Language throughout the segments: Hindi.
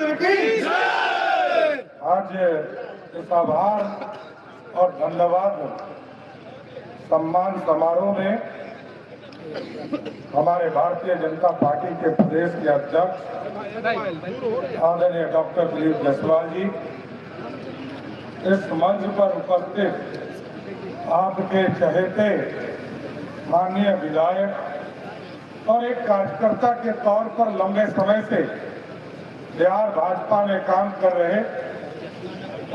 राष्ट्र की आज इस आभार और धन्यवाद सम्मान समारोह में हमारे भारतीय जनता पार्टी के प्रदेश के अध्यक्ष आदरणीय डॉक्टर दिलीप जायसवाल जी, इस मंच पर उपस्थित आपके चहेते माननीय विधायक और एक कार्यकर्ता के तौर पर लंबे समय से बिहार भाजपा में काम कर रहे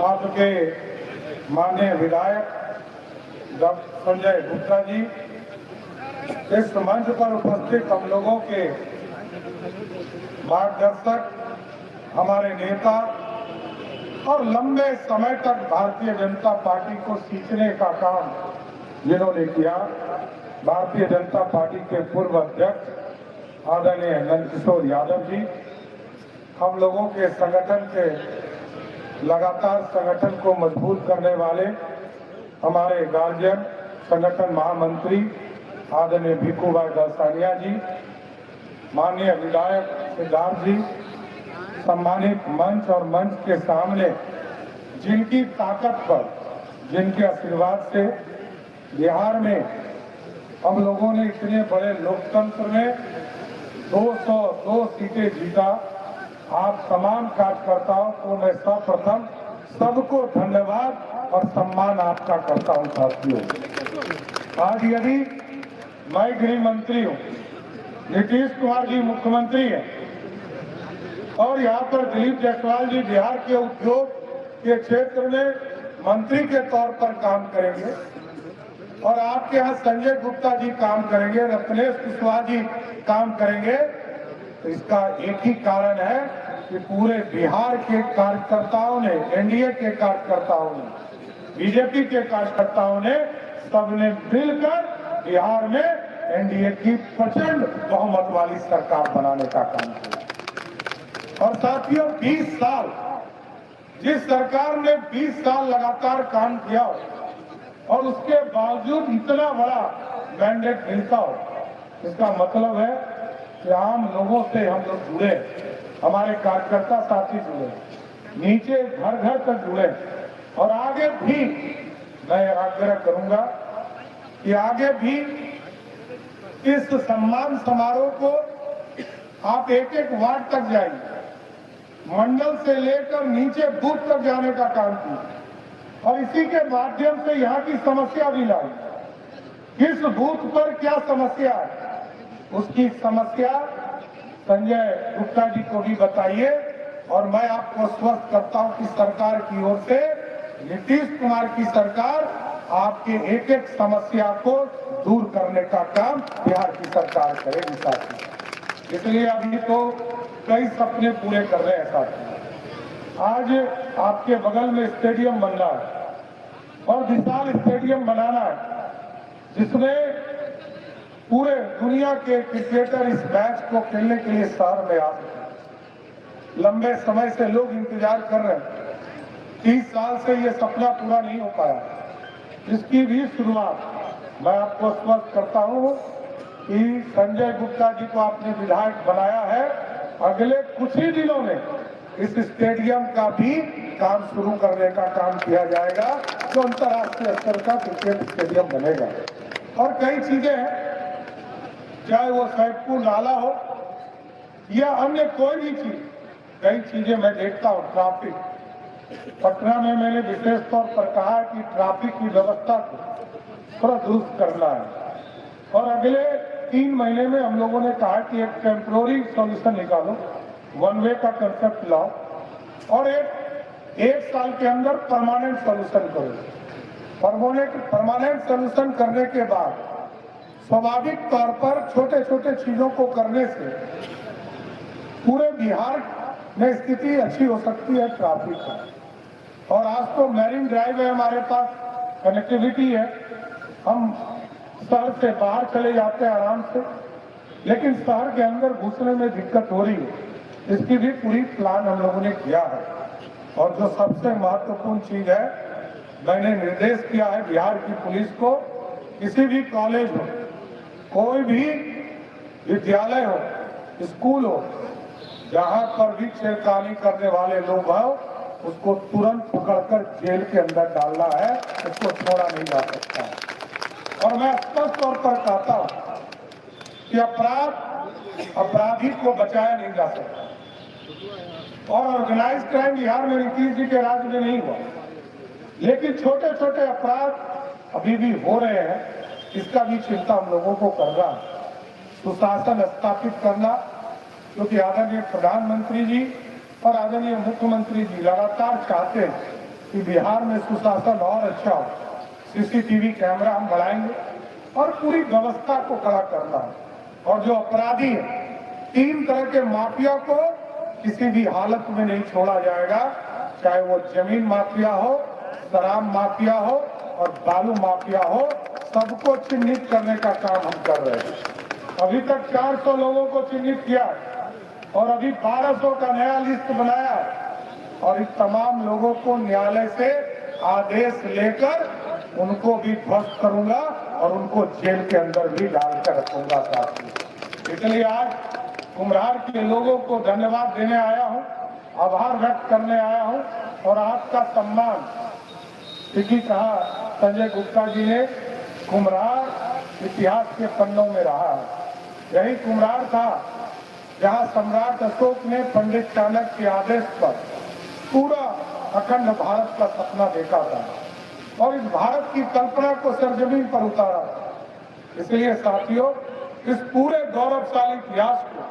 आपके माननीय विधायक डॉक्टर संजय गुप्ता जी, इस मंच पर उपस्थित हम लोगों के मार्गदर्शक, हमारे नेता और लंबे समय तक भारतीय जनता पार्टी को सींचने का काम जिन्होंने किया, भारतीय जनता पार्टी के पूर्व अध्यक्ष आदरणीय नंदकिशोर यादव जी, हम लोगों के संगठन के लगातार संगठन को मजबूत करने वाले हमारे गार्जियन संगठन महामंत्री आदरणीय भिक्खू भाई दलसानिया जी, माननीय विधायक सिद्धार्थ जी, सम्मानित मंच और मंच के सामने जिनकी ताकत पर, जिनके आशीर्वाद से बिहार में हम लोगों ने इतने बड़े लोकतंत्र में 202 सीटें जीता, आप तमाम कार्यकर्ताओं को मैं सर्वप्रथम सबको धन्यवाद और सम्मान आपका करता हूं। साथियों, आज यदि मैं गृह मंत्री हूं, नीतीश कुमार जी मुख्यमंत्री हैं और यहाँ पर दिलीप जायसवाल जी बिहार के उद्योग के क्षेत्र में मंत्री के तौर पर काम करेंगे और आपके यहाँ संजय गुप्ता जी काम करेंगे, रत्नेश कुशवाहा जी काम करेंगे, तो इसका एक ही कारण है कि पूरे बिहार के कार्यकर्ताओं ने, एनडीए के कार्यकर्ताओं ने, बीजेपी के कार्यकर्ताओं ने, सबने मिलकर बिहार में एनडीए की प्रचंड बहुमत वाली सरकार बनाने का काम किया। और साथियों, 20 साल, जिस सरकार ने 20 साल लगातार काम किया और उसके बावजूद इतना बड़ा मैंडेट मिलता हो, इसका मतलब है कि आम लोगों से हम लोग जुड़े, हमारे कार्यकर्ता साथी जुड़े, नीचे घर घर तक जुड़े और आगे भी मैं आग्रह करूंगा कि आगे भी इस सम्मान समारोह को आप एक एक वार्ड तक जाइए, मंडल से लेकर नीचे बूथ तक जाने का काम कीजिए और इसी के माध्यम से यहाँ की समस्या भी लाई, किस बूथ पर क्या समस्या है उसकी समस्या संजय गुप्ता जी को भी बताइए और मैं आपको स्वस्थ करता हूं कि सरकार की ओर से नीतीश कुमार की सरकार आपके एक एक समस्या को दूर करने का काम बिहार की सरकार करेगी साथी। इसलिए अभी तो कई सपने पूरे कर रहे हैं साथी। आज आपके बगल में स्टेडियम बन रहा है और विशाल स्टेडियम बनाना है जिसमें पूरे दुनिया के क्रिकेटर इस मैच को खेलने के लिए शहर में आ सके। लंबे समय से लोग इंतजार कर रहे हैं, 30 साल से ये सपना पूरा नहीं हो पाया। इसकी भी शुरुआत मैं आपको स्पष्ट करता हूं कि संजय गुप्ता जी को आपने विधायक बनाया है, अगले कुछ ही दिनों में इस स्टेडियम का भी काम शुरू करने का काम किया जाएगा, जो अंतर्राष्ट्रीय स्तर का क्रिकेट स्टेडियम बनेगा। और कई चीजें हैं, चाहे वो सैदपुर नाला हो या अन्य कोई भी चीज, कई चीजें मैं देखता हूँ। ट्रैफिक, पटना में मैंने विशेष तौर पर कहा कि ट्रैफिक की व्यवस्था को थोड़ा दुरुस्त करना है और अगले 3 महीने में हम लोगों ने कहा कि एक टेम्पोररी सॉल्यूशन निकालो, वन वे का कंसेप्ट लाओ और एक साल के अंदर परमानेंट सॉल्यूशन करो। परमानेंट सॉल्यूशन करने के बाद स्वाभाविक तौर पर छोटे छोटे चीजों को करने से पूरे बिहार में स्थिति अच्छी हो सकती है ट्रैफिक का। और आज तो मैरीन ड्राइव है, हमारे पास कनेक्टिविटी है, हम शहर से बाहर चले जाते हैं आराम से, लेकिन शहर के अंदर घुसने में दिक्कत हो रही है। इसकी भी पूरी प्लान हम लोगों ने किया है। और जो सबसे महत्वपूर्ण चीज है, मैंने निर्देश किया है बिहार की पुलिस को, किसी भी कॉलेज हो, कोई भी विद्यालय हो, स्कूल हो, जहां पर भी छेड़खानी करने वाले लोग हैं उसको तुरंत पकड़कर जेल के अंदर डालना है, उसको छोड़ा नहीं जा सकता। और मैं स्पष्ट तौर पर कहता हूं कि अपराधी को बचाया नहीं जा सकता। और ऑर्गेनाइज क्राइम बिहार में नीतीश जी के राज्य में नहीं हुआ, लेकिन छोटे छोटे अपराध अभी भी हो रहे हैं, इसका भी चिंता हम लोगों को करना, सुशासन स्थापित करना, क्योंकि आदरणीय प्रधानमंत्री जी और आदरणीय मुख्यमंत्री जी लगातार चाहते हैं कि बिहार में सुशासन और अच्छा हो। सीसीटीवी कैमरा हम बढ़ाएंगे और पूरी व्यवस्था को खड़ा करना है। और जो अपराधी है, 3 तरह के माफिया को किसी भी हालत में नहीं छोड़ा जाएगा, चाहे वो जमीन माफिया हो, शराब माफिया हो और बालू माफिया हो, सबको चिन्हित करने का काम हम कर रहे हैं। अभी तक 400 लोगों को चिन्हित किया और अभी 1200 का नया लिस्ट बनाया और इस तमाम लोगों को न्यायालय से आदेश लेकर उनको भी ध्वस्त करूंगा और उनको जेल के अंदर भी डालकर रखूंगा साथी। इसलिए आज कुम्हरार के लोगों को धन्यवाद देने आया हूं, आभार व्यक्त करने आया हूं और आपका सम्मान, क्योंकि कहा संजय गुप्ता जी ने, कुम्हरार इतिहास के पन्नों में रहा है। यही कुम्हरार था जहां सम्राट अशोक ने पंडित चाणक्य के आदेश पर पूरा अखंड भारत का सपना देखा था और इस भारत की कल्पना को सरजमीन पर उतारा। इसलिए साथियों, इस पूरे गौरवशाली इतिहास को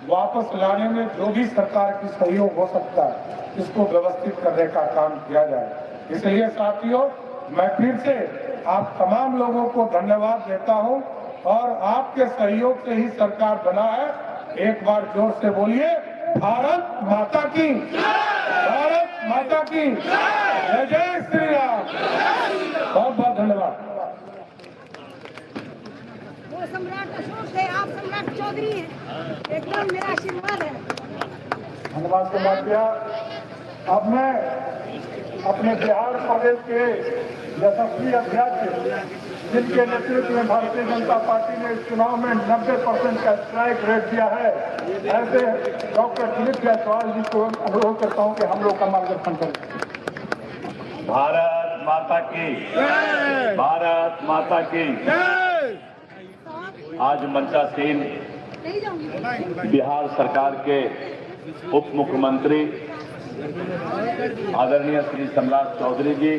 वापस लाने में जो भी सरकार की सहयोग हो सकता है, इसको व्यवस्थित करने का काम किया जाए। इसलिए साथियों, मैं फिर से आप तमाम लोगों को धन्यवाद देता हूं और आपके सहयोग से ही सरकार बना है। एक बार जोर से बोलिए, भारत माता की, भारत माता की जय, जय श्री राम। बहुत बहुत धन्यवाद। वो सम्राट अशोक है, आप सम्राट चौधरी हैं, एकदम मेरा आशीर्वाद है। धन्यवाद के बाद दिया। अब मैं अपने बिहार प्रदेश के यशस्वी अध्यक्ष, जिनके नेतृत्व में भारतीय जनता पार्टी ने इस चुनाव में 90% का स्ट्राइक रेट दिया है, ऐसे डॉक्टर दिलीप जायसवाल जी को अनुरोध करता हूं कि हम लोग का मार्गदर्शन करें। भारत माता की, भारत माता की। आज मंचा सेन बिहार सरकार के उप मुख्यमंत्री आदरणीय श्री सम्राट चौधरी जी